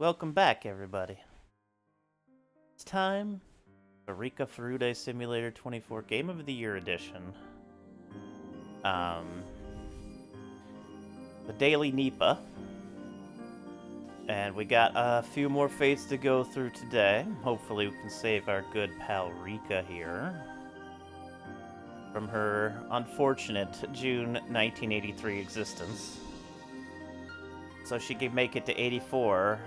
Welcome back, everybody. It's time for Rika Furude Simulator 24 Game of the Year Edition. The Daily Nipah. And we got a few more fates to go through today. Hopefully we can save our good pal Rika here from her unfortunate June 1983 existence. So she can make it to 84,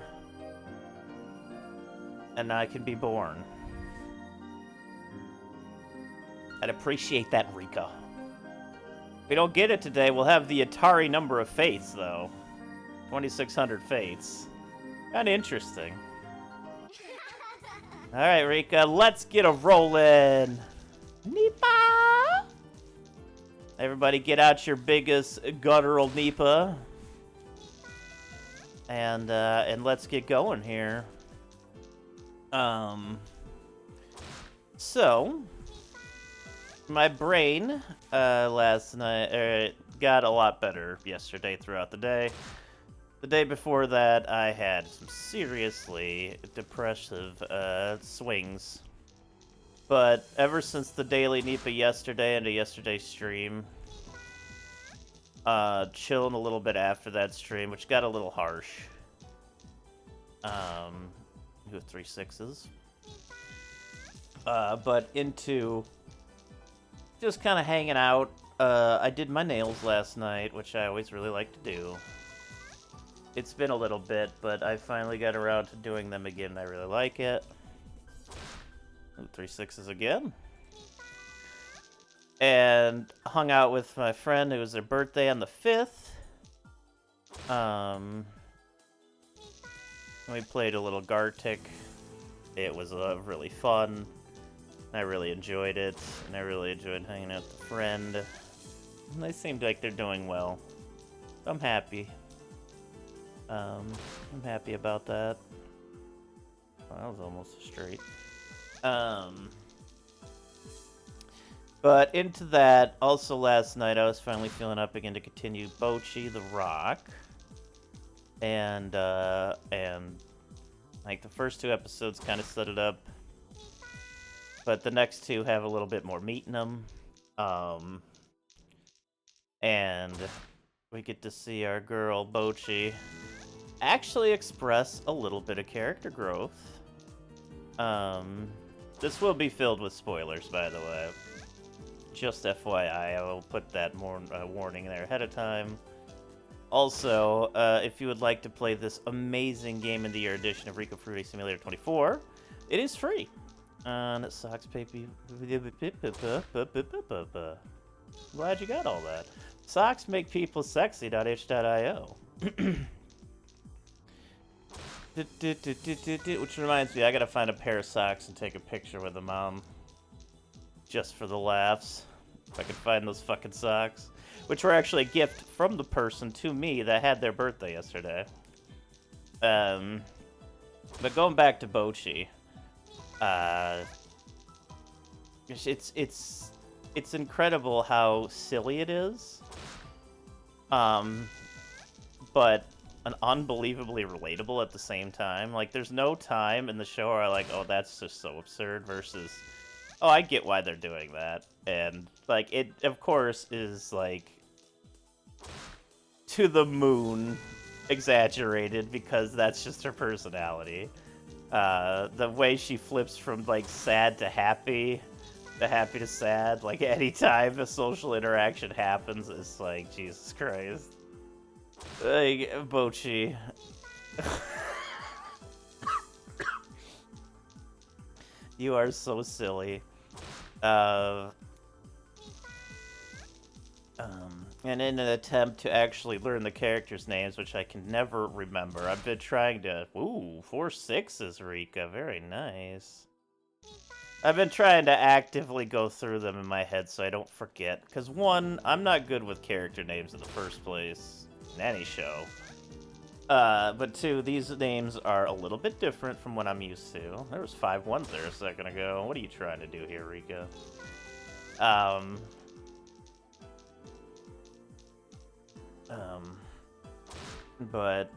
and I can be born. I'd appreciate that, Rika. If we don't get it today, we'll have the Atari number of fates, though. 2,600 fates. Kinda interesting. Alright, Rika, let's get a rollin'! Nipah! Everybody get out your biggest guttural Nipah. And let's get going here. So my brain last night got a lot better yesterday throughout the day. The day before that, I had some seriously depressive swings. But ever since the Daily Nipah yesterday and yesterday's stream, chilling a little bit after that stream, which got a little harsh. With 3 6s. But into just kind of hanging out. I did my nails last night, which I always really like to do. It's been a little bit, but I finally got around to doing them again, and I really like it. Ooh, 3 6s again. And hung out with my friend. It was their birthday on the 5th. We played a little Gartic. It was really fun. I really enjoyed it, and I really enjoyed hanging out with a friend. And they seemed like they're doing well. I'm happy. I'm happy about that. Well, that was almost straight. But into that, also last night I was finally feeling up again to continue Bochi the Rock. And like the first 2 episodes kind of set it up. But the next 2 have a little bit more meat in them. And we get to see our girl Bochi actually express a little bit of character growth. This will be filled with spoilers, by the way. Just FYI, I will put that more warning there ahead of time. Also, if you would like to play this amazing Game of the Year edition of Rika Furude Simulator 24, it is free. And it sucks, baby. Glad you got all that. Socks make people sexy.itch.io. Which reminds me, I gotta find a pair of socks and take a picture with them on. Just for the laughs. If I can find those fucking socks. Which were actually a gift from the person to me that had their birthday yesterday. But going back to Bochi. It's incredible how silly it is. But unbelievably relatable at the same time. Like, there's no time in the show where I'm like, oh, that's just so absurd, versus, oh, I get why they're doing that. And, like, it, of course, is, like, to the moon exaggerated, because that's just her personality. The way she flips from, like, sad to happy to sad, like, anytime a social interaction happens, it's like, Jesus Christ. Like, Bochi. You are so silly. And in an attempt to actually learn the characters' names, which I can never remember, I've been trying to... Ooh, 4 6s, Rika. Very nice. I've been trying to actively go through them in my head so I don't forget. Because, 1, I'm not good with character names in the first place in any show. But 2, these names are a little bit different from what I'm used to. There was 5 1s there a second ago. What are you trying to do here, Rika? But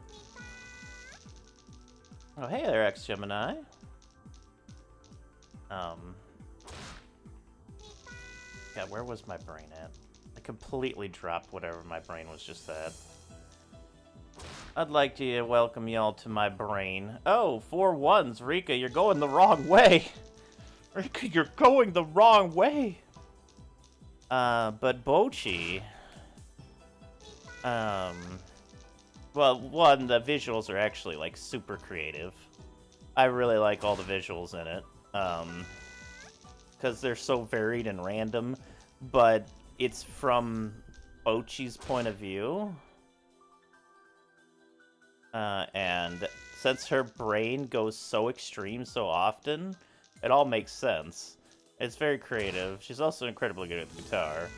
Oh, hey there, X-Gemini. Yeah, where was my brain at? I completely dropped whatever my brain was just at. I'd like to welcome y'all to my brain. Oh, 4 1s. Rika, you're going the wrong way. Rika, you're going the wrong way. But Bochi... Well, one, the visuals are actually, like, super creative. I really like all the visuals in it. Because they're so varied and random. But it's from Bochi's point of view. And since her brain goes so extreme so often, it all makes sense. It's very creative. She's also incredibly good at the guitar.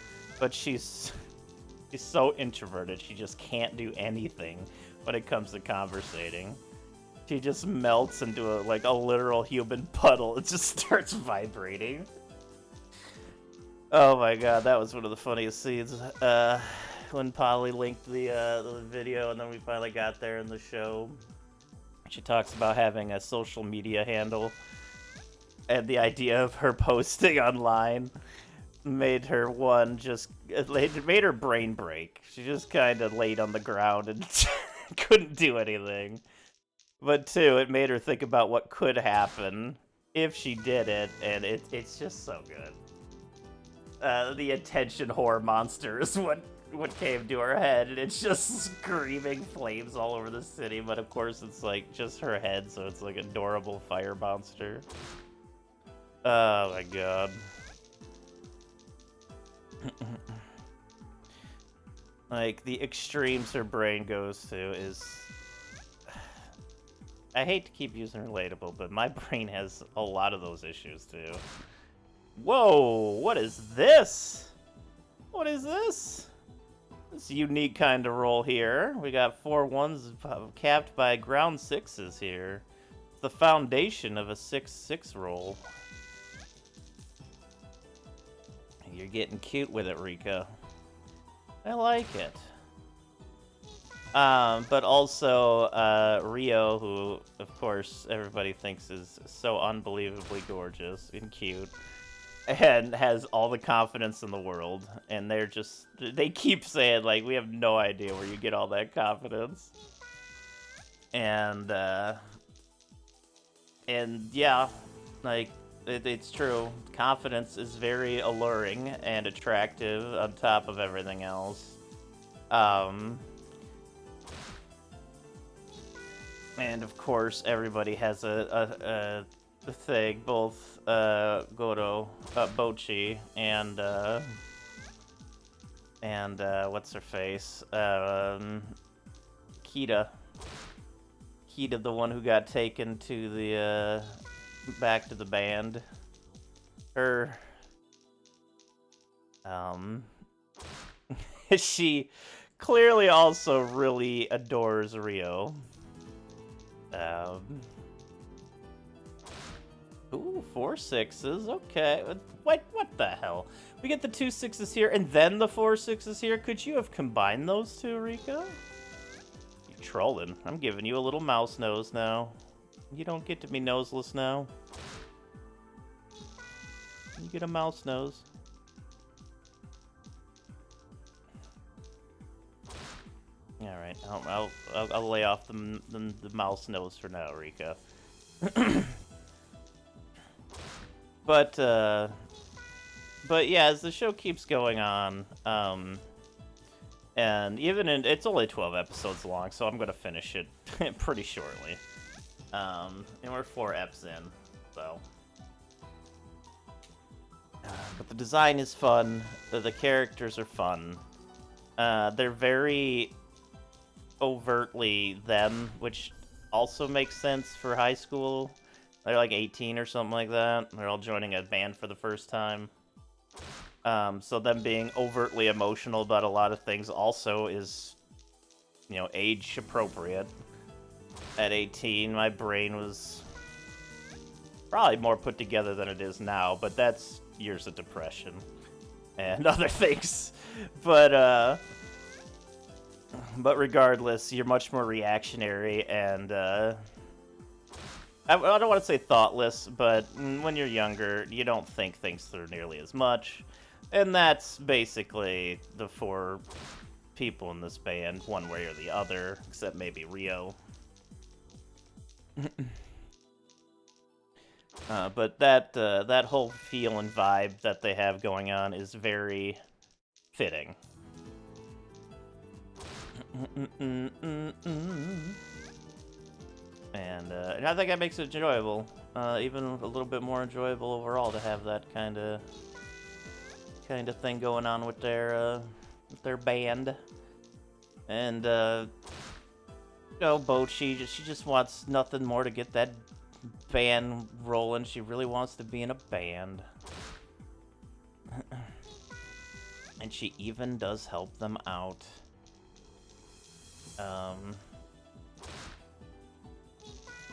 But she's so introverted, she just can't do anything when it comes to conversating. She just melts into a literal human puddle. It just starts vibrating. Oh my god, that was one of the funniest scenes. When Polly linked the video, and then we finally got there in the show. She talks about having a social media handle, and the idea of her posting online made her it made her brain break. She just kind of laid on the ground and couldn't do anything. But two, it made her think about what could happen if she did it, and it's just so good. The attention whore monster is what came to her head, and it's just screaming flames all over the city, but of course it's like just her head, so it's like adorable fire monster. Oh my god. Like, the extremes her brain goes to is... I hate to keep using relatable, but my brain has a lot of those issues too. Whoa, what is this? What is this? This unique kind of roll here. We got 4 1s capped by ground 6s here. The foundation of a 6-6 roll. You're getting cute with it, Rika. I like it. But also, Rio, who, of course, everybody thinks is so unbelievably gorgeous and cute, and has all the confidence in the world, and they keep saying, like, we have no idea where you get all that confidence. And yeah, like, it's true. Confidence is very alluring and attractive on top of everything else. And of course, everybody has a thing, both Bochi and what's her face? Kita. Kita, the one who got taken to the back to the band. Her she clearly also really adores Rio. Ooh, 4 6s. Okay. What the hell? We get the 2 6s here and then the 4 6s here. Could you have combined those two, Rika? You trolling. I'm giving you a little mouse nose now. You don't get to be noseless now. You get a mouse nose. All right, I'll lay off the mouse nose for now, Rika. But yeah, as the show keeps going on, and it's only 12 episodes long, so I'm gonna finish it pretty shortly. And we're 4 eps in, so. But the design is fun. The characters are fun. They're very overtly them, which also makes sense for high school. They're like 18 or something like that. They're all joining a band for the first time. So them being overtly emotional about a lot of things also is, age appropriate. At 18, my brain was probably more put together than it is now, but that's years of depression and other things. But regardless, you're much more reactionary and I don't want to say thoughtless, but when you're younger, you don't think things through nearly as much. And that's basically the four people in this band, one way or the other, except maybe Rio. But that whole feel and vibe that they have going on is very fitting. And I think that makes it enjoyable, even a little bit more enjoyable overall to have that kind of thing going on with their band. And Bo, she just wants nothing more to get that band rolling. She really wants to be in a band. And she even does help them out.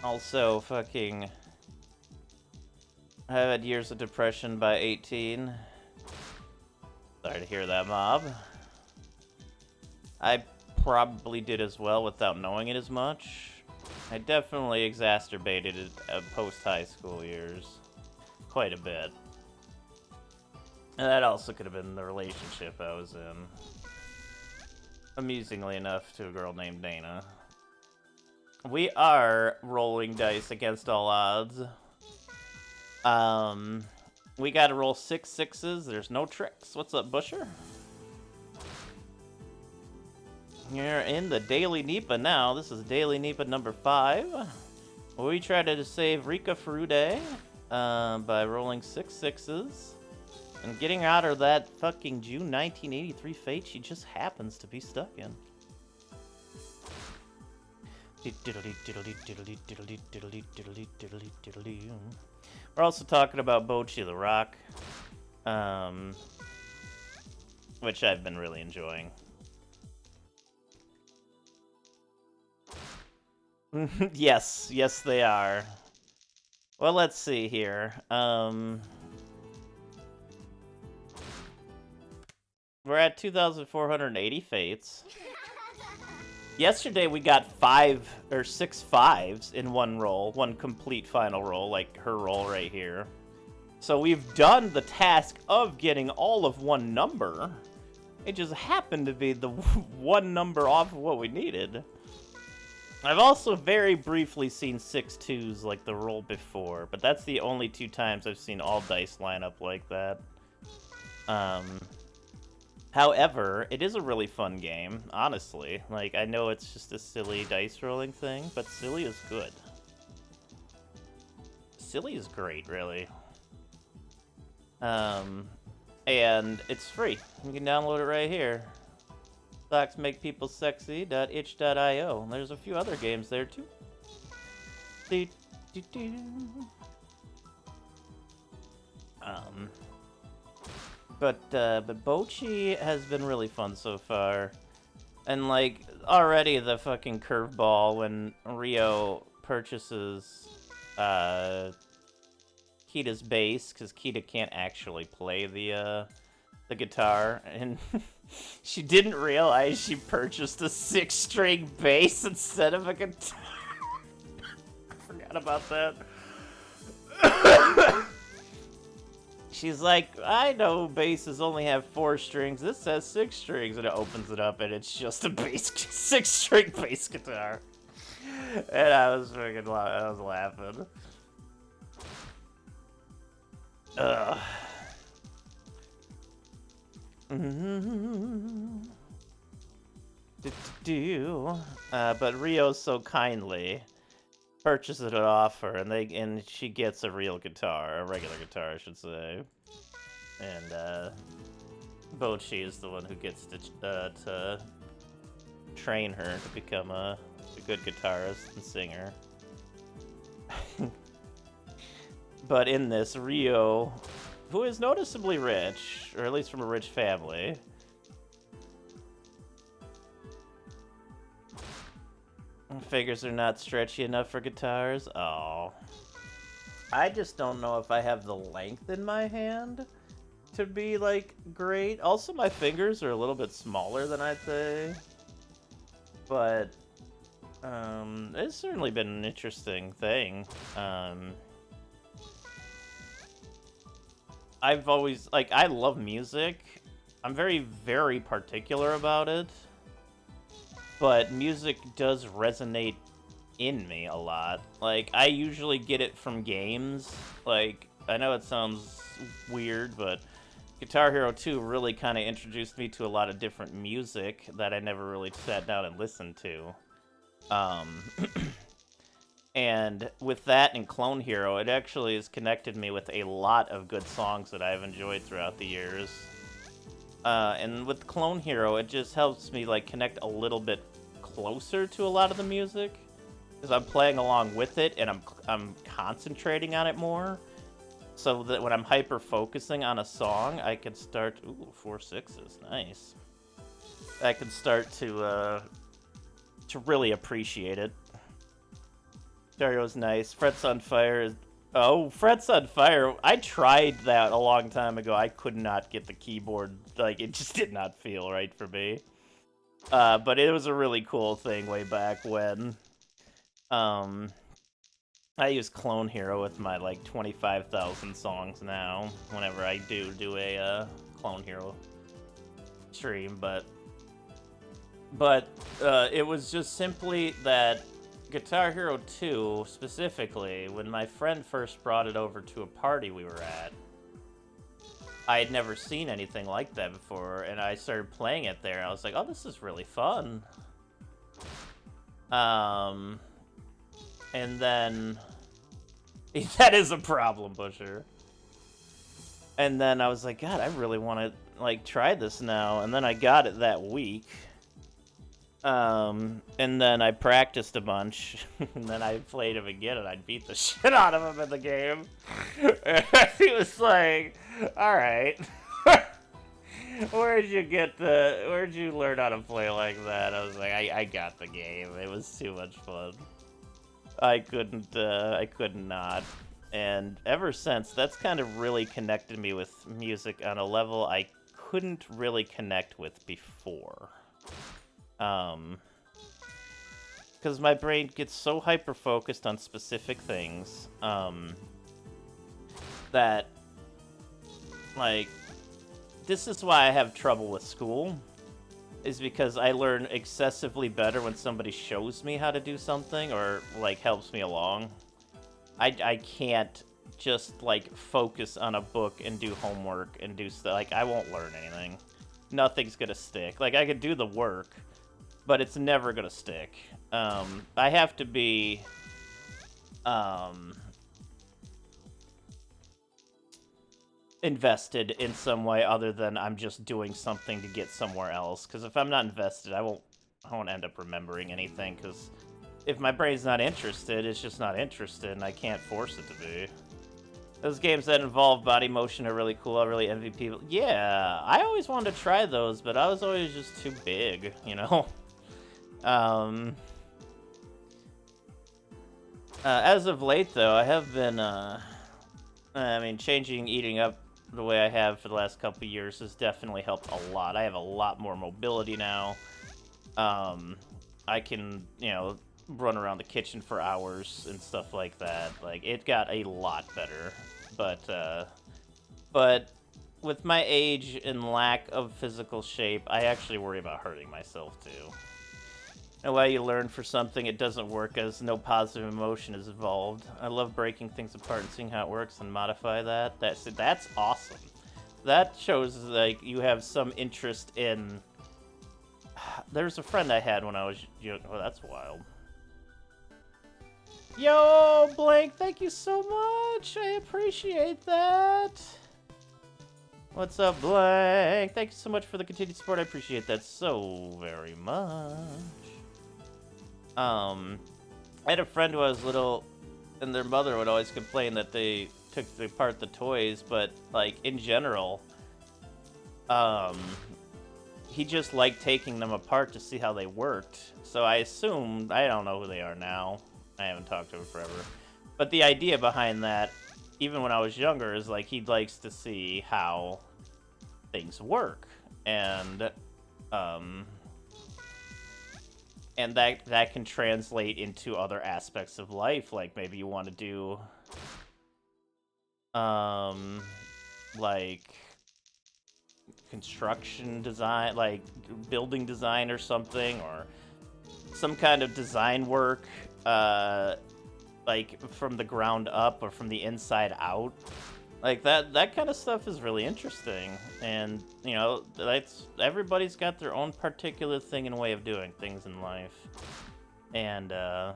Also, fucking, I had years of depression by 18. Sorry to hear that, Mob. I probably did as well without knowing it as much. I definitely exacerbated it post-high school years quite a bit. And that also could have been the relationship I was in. Amusingly enough, to a girl named Dana. We are rolling dice against all odds. We gotta roll 6 6s. There's no tricks. What's up, Busher? You're in the Daily Nipah now. This is Daily Nipah number 5. We tried to save Rika Furude by rolling 6 6s. And getting out of that fucking June 1983 fate she just happens to be stuck in. We're also talking about Bocchi the Rock, which I've been really enjoying. Yes, they are. Well, let's see here. We're at 2,480 fates. Yesterday we got 5 or 6 5s in one roll, one complete final roll, like her roll right here. So we've done the task of getting all of one number. It just happened to be the one number off of what we needed. I've also very briefly seen 6 2s like the roll before, but that's the only 2 times I've seen all dice line up like that. However, it is a really fun game, honestly. Like, I know it's just a silly dice rolling thing, but silly is good. Silly is great, really. And it's free. You can download it right here. SocksMakePeopleSexy.itch.io. There's a few other games there, too. But Bocchi has been really fun so far. And, like, already the fucking curveball when Rio purchases Kita's bass, because Kita can't actually play the guitar, and she didn't realize she purchased a 6-string bass instead of a guitar. I forgot about that. She's like, I know basses only have 4 strings. This has 6 strings, and it opens it up, and it's just a bass 6-string bass guitar. And I was laughing. Ugh. But Rio so kindly purchases it off her, and she gets a real guitar, a regular guitar, I should say. And Bocchi is the one who gets to train her to become a good guitarist and singer. But in this, Rio, who is noticeably rich, or at least from a rich family, figures are not stretchy enough for guitars. Oh. I just don't know if I have the length in my hand to be, like, great. Also, my fingers are a little bit smaller than I'd say. But It's certainly been an interesting thing. I've always, like, I love music. I'm very, very particular about it. But music does resonate in me a lot. Like, I usually get it from games. Like, I know it sounds weird, but Guitar Hero 2 really kind of introduced me to a lot of different music that I never really sat down and listened to. And with that and Clone Hero, it actually has connected me with a lot of good songs that I've enjoyed throughout the years. And with Clone Hero, it just helps me like connect a little bit closer to a lot of the music, because I'm playing along with it and I'm concentrating on it more, so that when I'm hyper focusing on a song, I can start. Ooh, 4 6s, nice. I can start to really appreciate it. Dario's nice. Frets on Fire is... Oh, Frets on Fire. I tried that a long time ago. I could not get the keyboard. Like, it just did not feel right for me. But it was a really cool thing way back when. I use Clone Hero with my, like, 25,000 songs now. Whenever I do a Clone Hero stream, but it was just simply that Guitar Hero 2, specifically, when my friend first brought it over to a party we were at, I had never seen anything like that before, and I started playing it there. I was like, oh, this is really fun. And then... that is a problem, Busher. And then I was like, God, I really want to, like, try this now. And then I got it that week. And then I practiced a bunch, and then I played him again, and I beat the shit out of him in the game. He was like, alright. Where'd you learn how to play like that? I was like, I got the game. It was too much fun. I couldn't not. And ever since, that's kind of really connected me with music on a level I couldn't really connect with before. Because my brain gets so hyper-focused on specific things, that, like, this is why I have trouble with school, is because I learn excessively better when somebody shows me how to do something, or, like, helps me along. I can't just, like, focus on a book and do homework and do stuff. Like, I won't learn anything. Nothing's gonna stick. Like, I could do the work, but it's never gonna stick. I have to be, invested in some way other than I'm just doing something to get somewhere else. Because if I'm not invested, I won't end up remembering anything. Because if my brain's not interested, it's just not interested, and I can't force it to be. Those games that involve body motion are really cool. I really envy people. Yeah, I always wanted to try those, but I was always just too big, you know? As of late, though, I have been, changing eating up the way I have for the last couple of years has definitely helped a lot. I have a lot more mobility now. I can, run around the kitchen for hours and stuff like that. Like, it got a lot better. But with my age and lack of physical shape, I actually worry about hurting myself, too. No way you learn for something it doesn't work, as no positive emotion is involved. I love breaking things apart and seeing how it works and modify that. That's awesome. That shows, like, you have some interest in... There's a friend I had when I was young. Oh, that's wild. Yo, Blank, thank you so much. I appreciate that. What's up, Blank? Thank you so much for the continued support. I appreciate that so very much. I had a friend who was little, and their mother would always complain that they took apart the toys, but, like, in general, he just liked taking them apart to see how they worked. So I assume, I don't know who they are now. I haven't talked to him forever. But the idea behind that, even when I was younger, is, like, he likes to see how things work. And and that can translate into other aspects of life. Like maybe you want to do like construction design, like building design or something, or some kind of design work, like from the ground up or from the inside out. Like that kind of stuff is really interesting, and you know, everybody's got their own particular thing and way of doing things in life, and I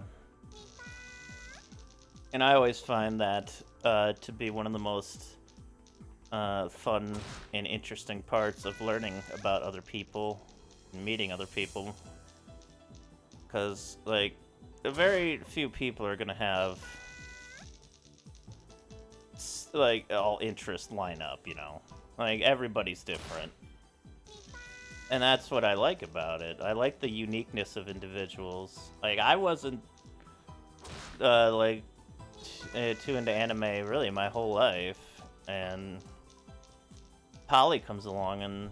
always find that to be one of the most fun and interesting parts of learning about other people and meeting other people, because like very few people are gonna have like all interests line up, you know, like everybody's different, and that's what I like about it. I like the uniqueness of individuals. Like I wasn't like too into anime really my whole life, and Polly comes along and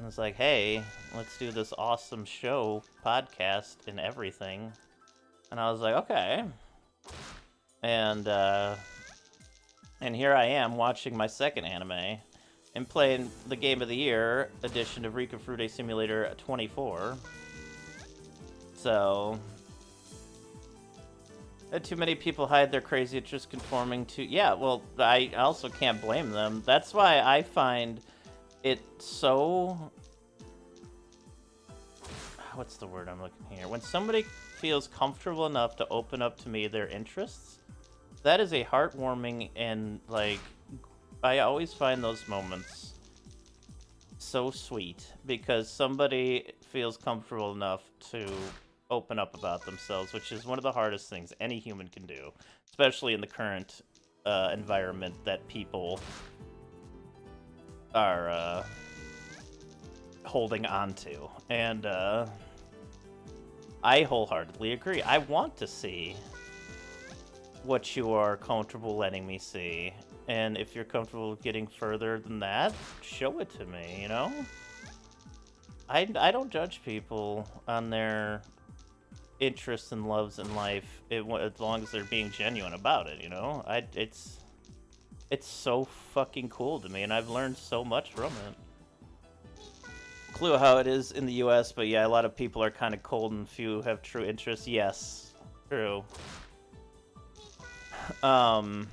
it's like, hey, let's do this awesome show, podcast, and everything. And I was like, okay. And here I am watching my second anime and playing the Game of the Year edition of Rika Fruit Simulator 24. So, too many people hide their crazy interest conforming to... Yeah, well, I also can't blame them. That's why I find it so... What's the word I'm looking here? When somebody feels comfortable enough to open up to me their interests, that is a heartwarming, and like I always find those moments so sweet because somebody feels comfortable enough to open up about themselves, which is one of the hardest things any human can do, especially in the current environment that people are holding on to. And I wholeheartedly agree. I want to see what you are comfortable letting me see, and if you're comfortable getting further than that, show it to me, you know? I don't judge people on their interests and loves in life as long as they're being genuine about it, you know? It's so fucking cool to me, and I've learned so much from it. Clue how it is in the US, but yeah, a lot of people are kind of cold and few have true interests. Yes, true. A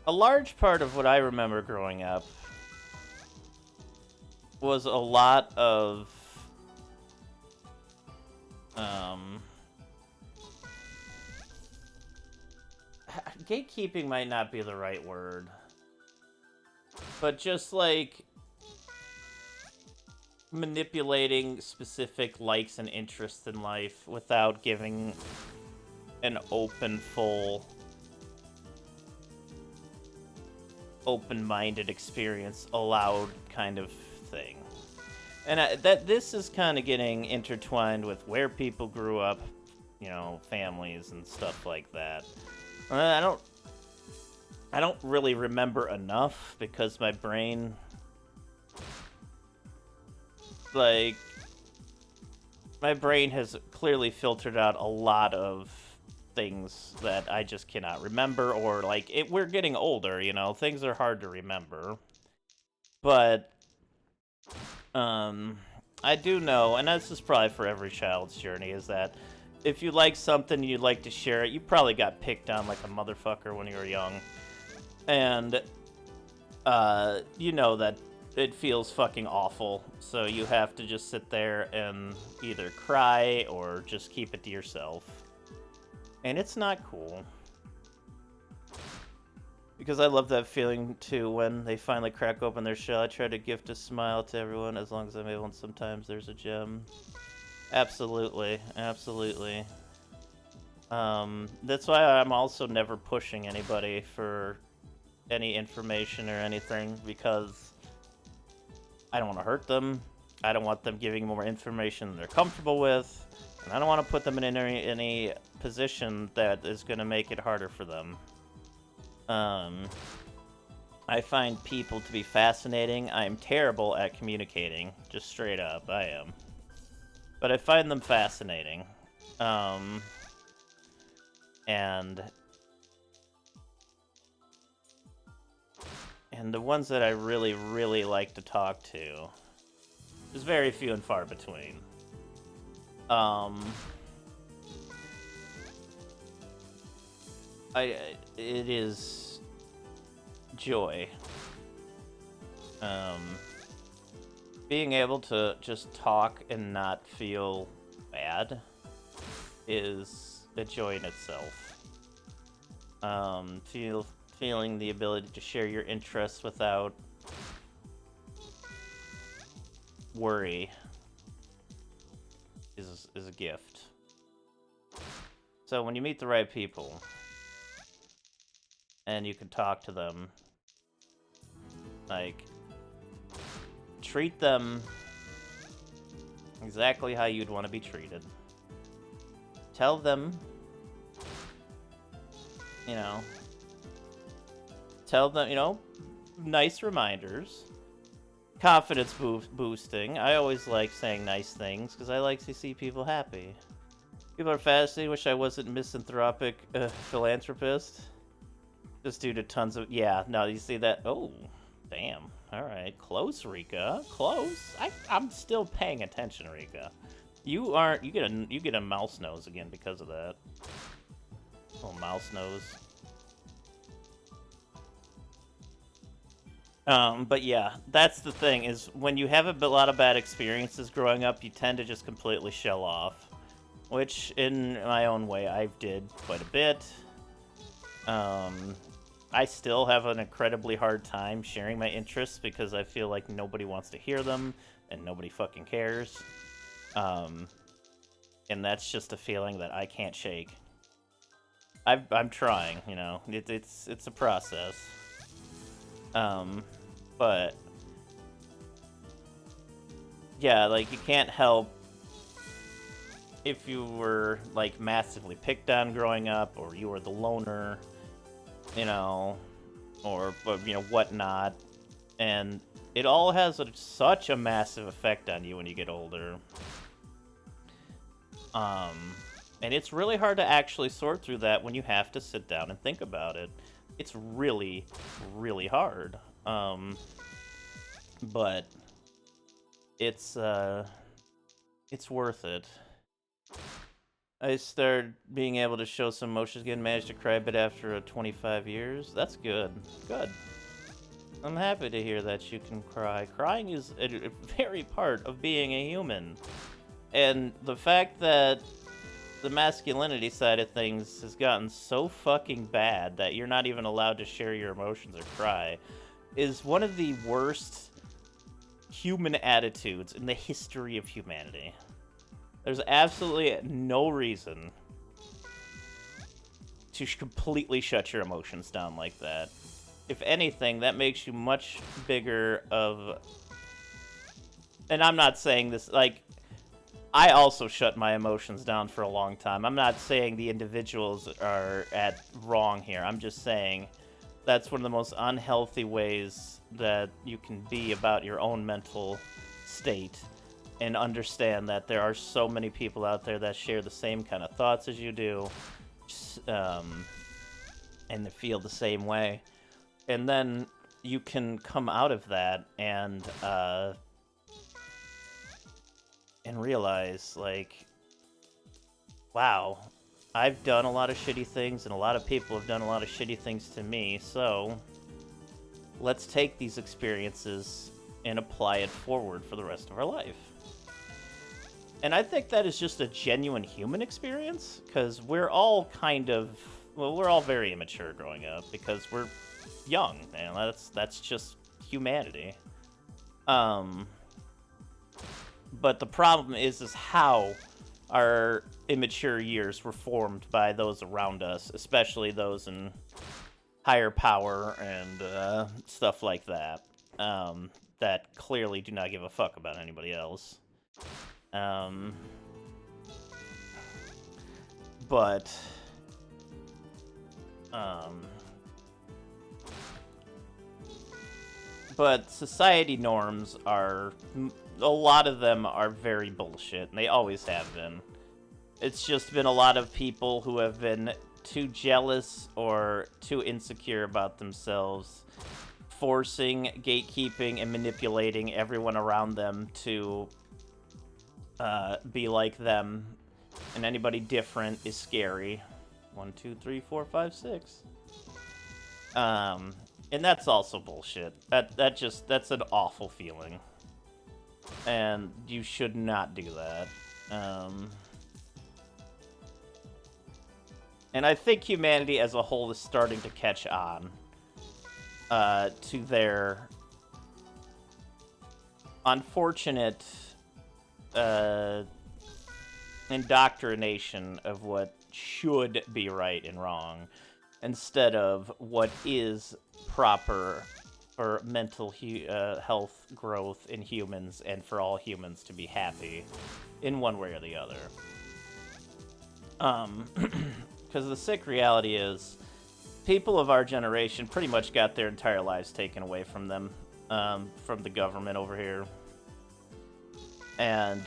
large part of what I remember growing up was a lot of gatekeeping might not be the right word, but just like manipulating specific likes and interests in life without giving an open-minded experience allowed kind of thing. And this is kind of getting intertwined with where people grew up, you know, families and stuff like that. I don't really remember enough because my brain, like, my brain has clearly filtered out a lot of things that I just cannot remember, or like we're getting older, you know, things are hard to remember. But I do know, and this is probably for every child's journey, is that if you like something and you'd like to share it, you probably got picked on like a motherfucker when you were young. And you know that it feels fucking awful, so you have to just sit there and either cry or just keep it to yourself. And it's not cool. Because I love that feeling too when they finally crack open their shell. I try to gift a smile to everyone as long as I'm able, and sometimes there's a gem. Absolutely, absolutely. That's why I'm also never pushing anybody for any information or anything, because I don't want to hurt them. I don't want them giving more information than they're comfortable with, and I don't want to put them in any position that is going to make it harder for them. I find people to be fascinating. I am terrible at communicating, just straight up, I am. But I find them fascinating. And the ones that I really, really like to talk to is very few and far between. It is joy. Being able to just talk and not feel bad is a joy in itself. Feeling the ability to share your interests without worry is a gift. So when you meet the right people and you can talk to them, like, treat them exactly how you'd want to be treated. Tell them, nice reminders. Confidence boosting. I always like saying nice things because I like to see people happy. People are fascinating. Wish I wasn't misanthropic philanthropist. Just due to tons of... Yeah, no, you see that? Oh, damn. Alright, close, Rika. Close. I'm still paying attention, Rika. You aren't... You get a mouse nose again because of that. Oh, mouse nose. But yeah, that's the thing, is when you have a lot of bad experiences growing up, you tend to just completely shell off. Which, in my own way, I did quite a bit. I still have an incredibly hard time sharing my interests because I feel like nobody wants to hear them, and nobody fucking cares. And that's just a feeling that I can't shake. I'm trying, it's a process. But yeah, like, you can't help if you were, like, massively picked on growing up, or you were the loner, or whatnot, and it all has such a massive effect on you when you get older. And it's really hard to actually sort through that when you have to sit down and think about it. It's really, really hard. But it's worth it. I started being able to show some emotions again, managed to cry a bit after 25 years. That's good. Good. I'm happy to hear that you can cry. Crying is a very part of being a human. And the fact that the masculinity side of things has gotten so fucking bad that you're not even allowed to share your emotions or cry is one of the worst human attitudes in the history of humanity. There's absolutely no reason to completely shut your emotions down like that. If anything, that makes you much bigger of... And I'm not saying this, like... I also shut my emotions down for a long time. I'm not saying the individuals are at wrong here. I'm just saying that's one of the most unhealthy ways that you can be about your own mental state, and understand that there are so many people out there that share the same kind of thoughts as you do, and they feel the same way. And then you can come out of that and realize, like, wow, I've done a lot of shitty things, and a lot of people have done a lot of shitty things to me, so let's take these experiences and apply it forward for the rest of our life. And I think that is just a genuine human experience, because we're all kind of... Well, we're all very immature growing up, because we're young, and that's just humanity. But the problem is how our immature years were formed by those around us, especially those in higher power and stuff like that, that clearly do not give a fuck about anybody else. But But society norms are, a lot of them are very bullshit, and they always have been. It's just been a lot of people who have been too jealous or too insecure about themselves, forcing, gatekeeping, and manipulating everyone around them to be like them, and anybody different is scary. 1, 2, 3, 4, 5, 6. And that's also bullshit. That's an awful feeling. And you should not do that. And I think humanity as a whole is starting to catch on to their unfortunate indoctrination of what should be right and wrong, instead of what is proper for mental health growth in humans and for all humans to be happy in one way or the other. Because the sick reality is, people of our generation pretty much got their entire lives taken away from them, from the government over here. And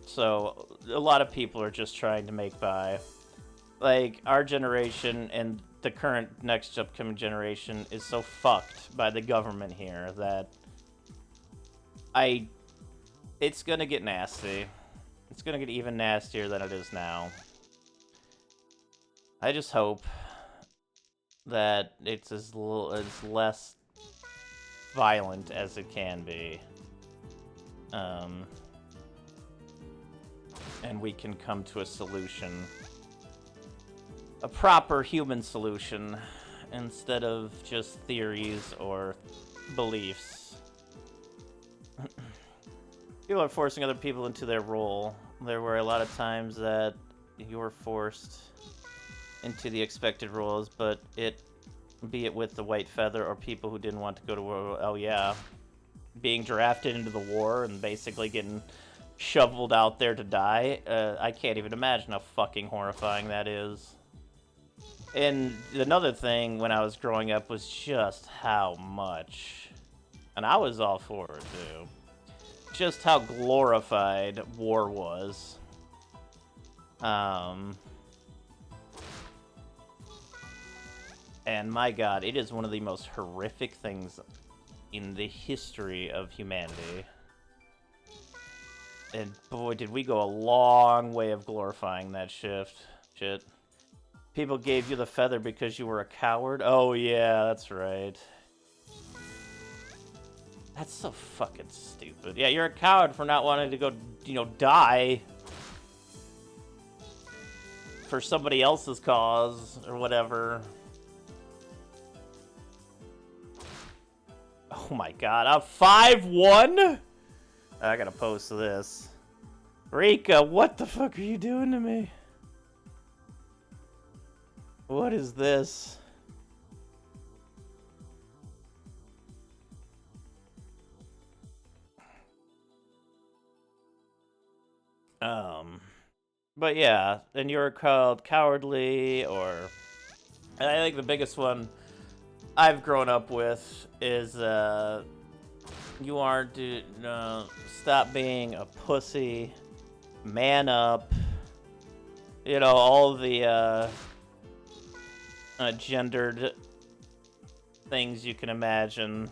so a lot of people are just trying to make by. Like, our generation and the current next upcoming generation is so fucked by the government here that it's gonna get nasty. It's gonna get even nastier than it is now. I just hope that it's as less violent as it can be. And we can come to a solution. A proper human solution, instead of just theories or beliefs. People are forcing other people into their role. There were a lot of times that you were forced into the expected roles, but be it with the white feather or people who didn't want to go to war. Oh yeah, being drafted into the war and basically getting shoveled out there to die. I can't even imagine how fucking horrifying that is. And another thing when I was growing up was just how much, and I was all for it too, just how glorified war was. And my god, it is one of the most horrific things in the history of humanity. And boy, did we go a long way of glorifying that shit. People gave you the feather because you were a coward? Oh yeah, that's right. That's so fucking stupid. Yeah, you're a coward for not wanting to go, die for somebody else's cause or whatever. Oh my god, I'm 5'1"? I gotta post this. Rika, what the fuck are you doing to me? What is this? But yeah, and you're called cowardly, or... And I think the biggest one I've grown up with is, you are to stop being a pussy, man up, all the gendered things you can imagine.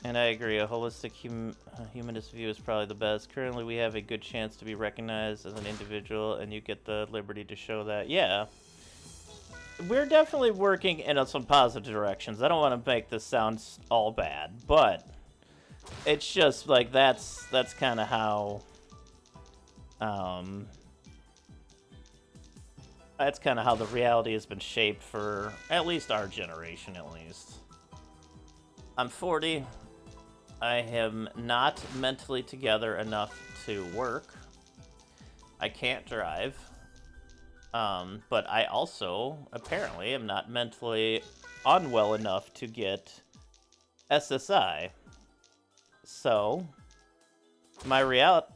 And I agree, a holistic humanist view is probably the best. Currently, we have a good chance to be recognized as an individual, and you get the liberty to show that. Yeah. We're definitely working in some positive directions. I don't want to make this sound all bad, but it's just like that's kind of how that's kind of how the reality has been shaped for at least our generation, at least. I'm 40. I am not mentally together enough to work. I can't drive. But I also, apparently, am not mentally unwell enough to get SSI. So, my reality...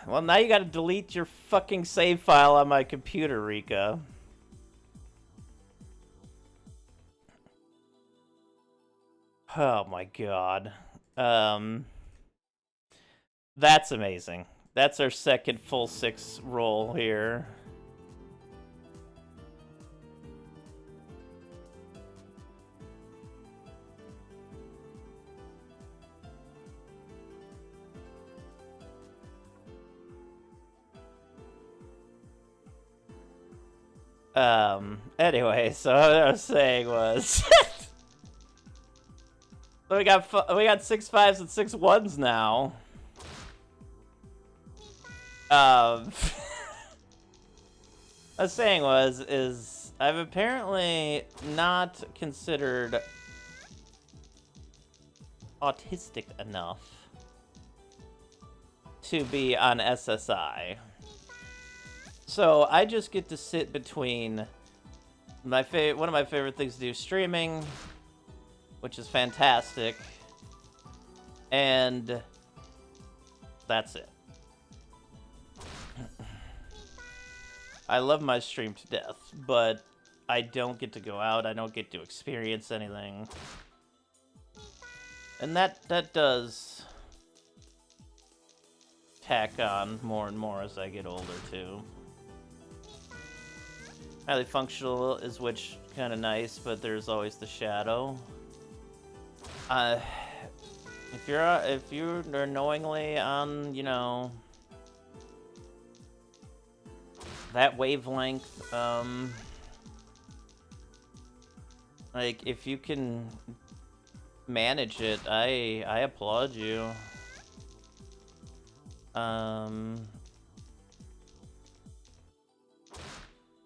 Well, now you gotta delete your fucking save file on my computer, Rika. Oh my god. That's amazing. That's our second full 6 roll here. Anyway, so what I was saying was... So we got 6 5s and 6 1s now. I was saying is I've apparently not considered autistic enough to be on SSI. So I just get to sit between one of my favorite things to do, streaming, which is fantastic, and that's it. I love my stream to death, but I don't get to go out, I don't get to experience anything. And that does tack on more and more as I get older, too. Highly functional is which kind of nice, but there's always the shadow. If you're knowingly on, you know, that wavelength, like if you can manage it, I applaud you.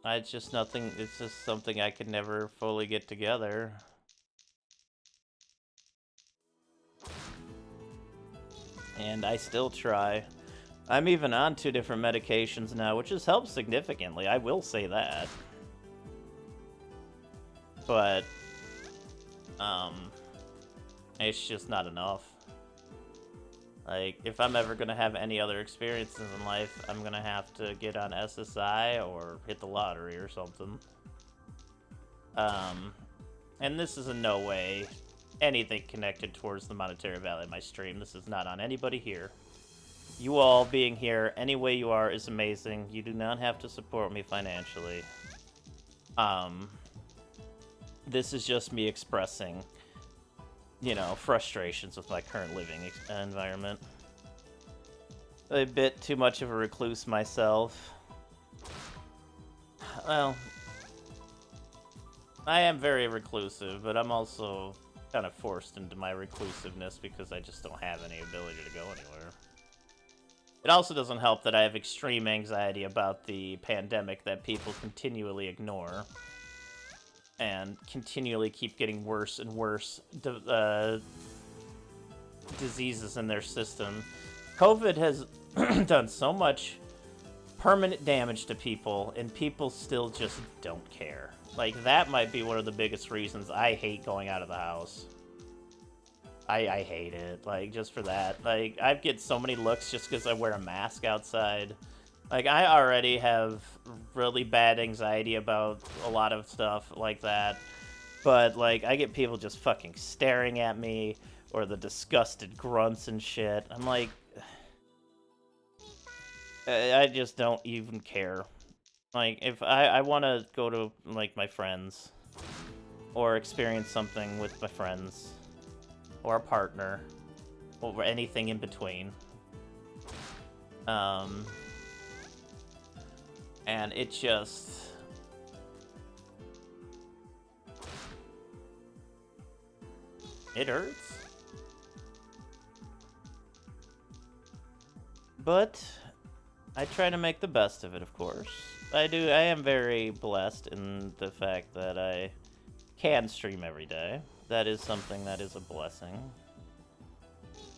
It's just nothing. It's just something I could never fully get together. And I still try. I'm even on 2 different medications now, which has helped significantly. I will say that. But, it's just not enough. Like, if I'm ever gonna have any other experiences in life, I'm gonna have to get on SSI or hit the lottery or something. And this is in no way anything connected towards the monetary value of my stream. This is not on anybody here. You all being here, any way you are, is amazing. You do not have to support me financially. This is just me expressing, you know, frustrations with my current living environment. A bit too much of a recluse myself. Well, I am very reclusive, but I'm also kind of forced into my reclusiveness because I just don't have any ability to go anywhere. It also doesn't help that I have extreme anxiety about the pandemic that people continually ignore and continually keep getting worse and worse diseases in their system. COVID has done so much permanent damage to people, and people still just don't care. Like, that might be one of the biggest reasons I hate going out of the house. I hate it, like, just for that. Like, I get so many looks just because I wear a mask outside. Like, I already have really bad anxiety about a lot of stuff like that. But, like, I get people just fucking staring at me, or the disgusted grunts and shit. I'm like, I just don't even care. Like, if I want to go to, like, my friends, or experience something with my friends, or a partner, or anything in between. And it just... it hurts. But I try to make the best of it, of course. I am very blessed in the fact that I can stream every day. That is something that is a blessing.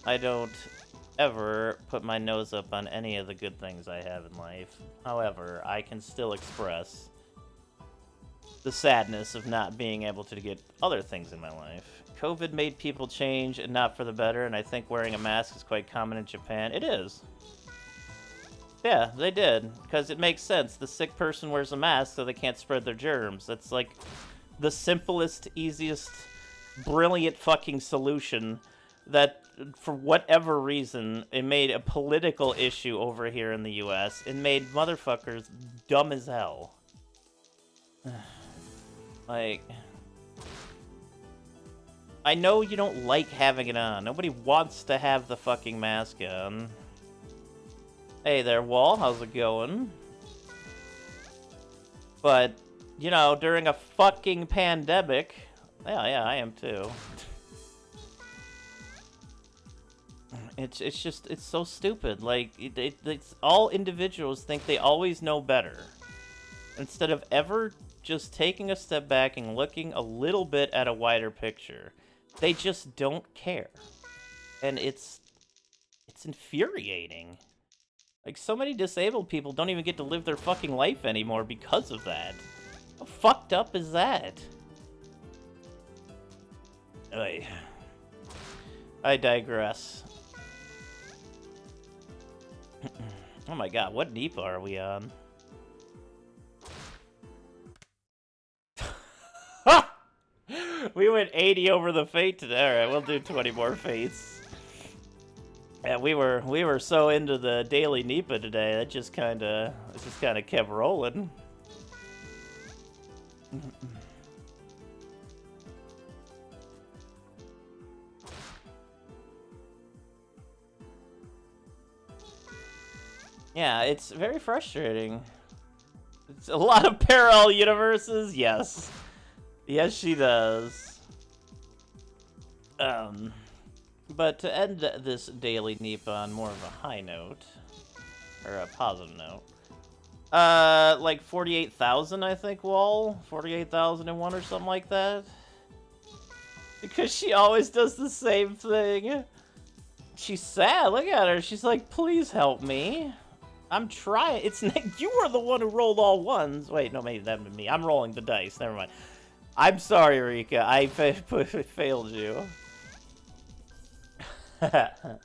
I don't ever put my nose up on any of the good things I have in life. However, I can still express the sadness of not being able to get other things in my life. COVID made people change, and not for the better, and I think wearing a mask is quite common in Japan. It is. Yeah, they did, because it makes sense. The sick person wears a mask so they can't spread their germs. That's like the simplest, easiest, brilliant fucking solution that, for whatever reason, it made a political issue over here in the US. It made motherfuckers dumb as hell. Like, I know you don't like having it on. Nobody wants to have the fucking mask on. Hey there, Wall. How's it going? But, you know, during a fucking pandemic... Yeah, I am too. It's just, it's so stupid. Like, it's all individuals think they always know better. Instead of ever just taking a step back and looking a little bit at a wider picture. They just don't care. And it's infuriating. Like, so many disabled people don't even get to live their fucking life anymore because of that. How fucked up is that? I digress. Oh my god, what Nipah are we on? We went 80 over the fate today. Alright, we'll do 20 more fates. Yeah, we were so into the daily Nipah today, that just kinda kept rolling. Yeah, it's very frustrating. It's a lot of parallel universes, yes. Yes, she does. But to end this daily Nipah on more of a high note, or a positive note, like 48,000, I think, Wall? 48,001 or something like that? Because she always does the same thing. She's sad, look at her, she's like, please help me. I'm trying, you were the one who rolled all ones. Wait, no, maybe that would be me. I'm rolling the dice, never mind. I'm sorry, Rika, I failed you. But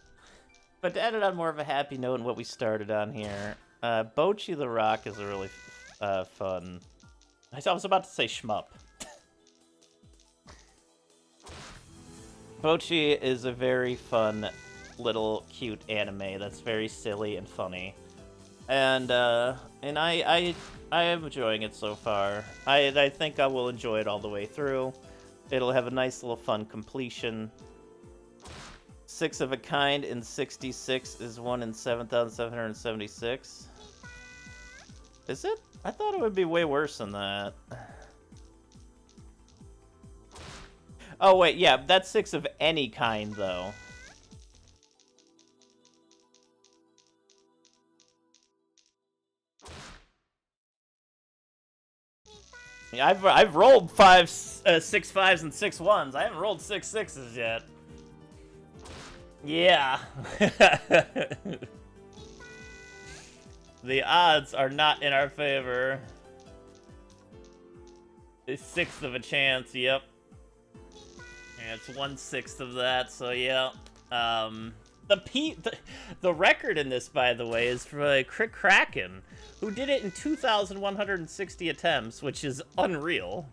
to end it on more of a happy note and what we started on here, Bocchi the Rock is a really fun... I was about to say shmup. Bocchi is a very fun, little, cute anime that's very silly and funny. And I am enjoying it so far. I think I will enjoy it all the way through. It'll have a nice little fun completion. 6 of a kind in 66 is 1 in 7,776. Is it? I thought it would be way worse than that. Oh wait, yeah, that's 6 of any kind though. Yeah, I've rolled 6 5s and 6 1s. I haven't rolled 6 6s yet. Yeah. The odds are not in our favor. A 1/6 of a chance, yep. Yeah, it's 1/6 of that, so yeah. The record in this, by the way, is for Crick Kraken, who did it in 2,160 attempts, which is unreal.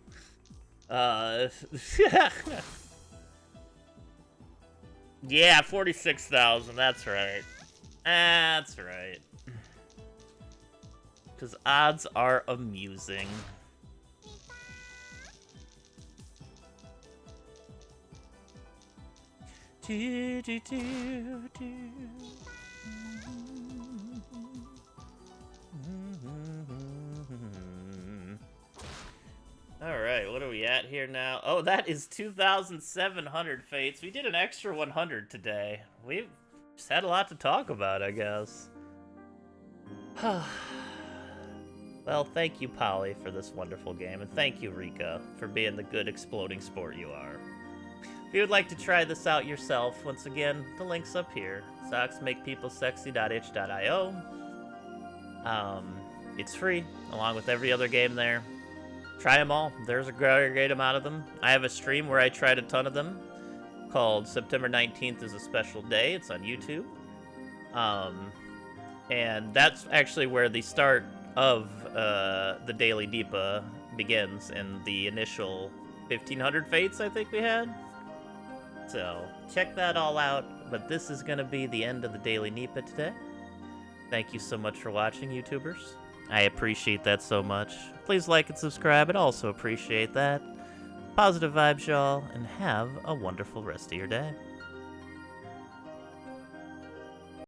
Yeah, 46,000, that's right. That's right. Because odds are amusing. Alright, what are we at here now? Oh, that is 2,700 fates. We did an extra 100 today. We've just had a lot to talk about, I guess. Well, thank you, Polly, for this wonderful game, and thank you, Rika, for being the good exploding sport you are. If you would like to try this out yourself, once again, the link's up here. socksmakepeoplesexy.itch.io. It's free, along with every other game there. Try them all. There's a great amount of them. I have a stream where I tried a ton of them called September 19th is a Special Day. It's on YouTube. And that's actually where the start of the Daily Nipah begins in the initial 1500 fates I think we had. So check that all out. But this is going to be the end of the Daily Nipah today. Thank you so much for watching, YouTubers. I appreciate that so much. Please like and subscribe. I'd also appreciate that. Positive vibes, y'all, and have a wonderful rest of your day.